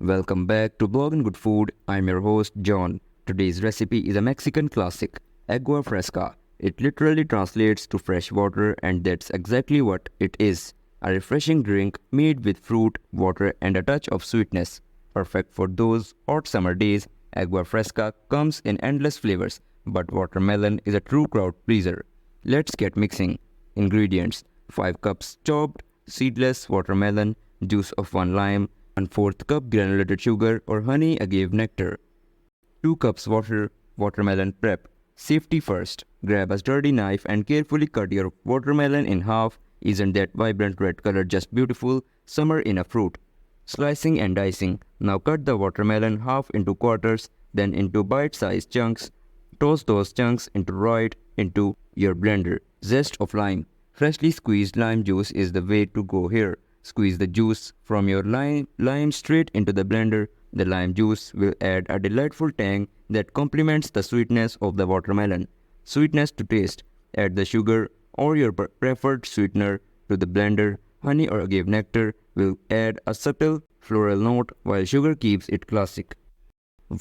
Welcome back to Bloggin Good Food. I'm your host John. Today's recipe is a Mexican classic, Agua Fresca. It literally translates to fresh water, and that's exactly what it is. A refreshing drink made with fruit, water and a touch of sweetness. Perfect for those hot summer days. Agua Fresca comes in endless flavors, but watermelon is a true crowd pleaser. Let's get mixing. Ingredients: 5 cups chopped seedless watermelon, juice of 1 lime, 1/4 cup granulated sugar or honey agave nectar, 2 cups water. Watermelon prep. Safety first. Grab a sturdy knife and carefully cut your watermelon in half. Isn't that vibrant red color just beautiful? Summer in a fruit. Slicing and dicing. Now cut the watermelon half into quarters, then into bite-sized chunks. Toss those chunks into your blender. Zest of lime. Freshly squeezed lime juice is the way to go here. Squeeze the juice from your lime straight into the blender. The lime juice will add a delightful tang that complements the sweetness of the watermelon. Sweetness to taste. Add the sugar or your preferred sweetener to the blender. Honey or agave nectar will add a subtle floral note while sugar keeps it classic.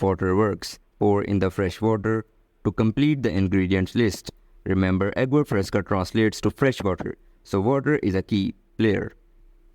Water works. Pour in the fresh water to complete the ingredients list. Remember, Agua Fresca translates to fresh water, so water is a key player.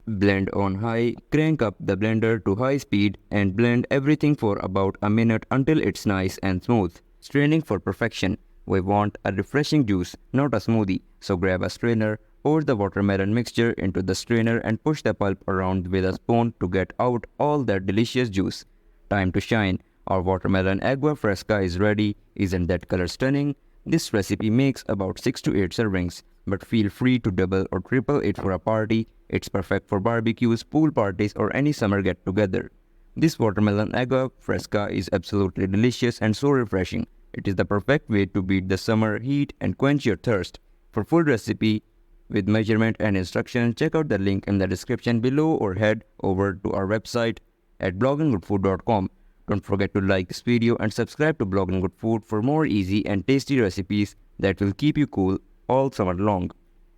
Blend on high. Crank up the blender to high speed and blend everything for about a minute until it's nice and smooth. Straining for perfection. We want a refreshing juice, not a smoothie, so grab a strainer, pour the watermelon mixture into the strainer and push the pulp around with a spoon to get out all that delicious juice. Time to shine. Our watermelon Agua Fresca is ready. Isn't that color stunning? This recipe makes about 6 to 8 servings, but feel free to double or triple it for a party. It's perfect for barbecues, pool parties or any summer get-together. This watermelon Agua Fresca is absolutely delicious and so refreshing. It is the perfect way to beat the summer heat and quench your thirst. For full recipe with measurement and instructions, check out the link in the description below or head over to our website at blogginggoodfood.com. Don't forget to like this video and subscribe to Bloggin Good Food for more easy and tasty recipes that will keep you cool all summer long.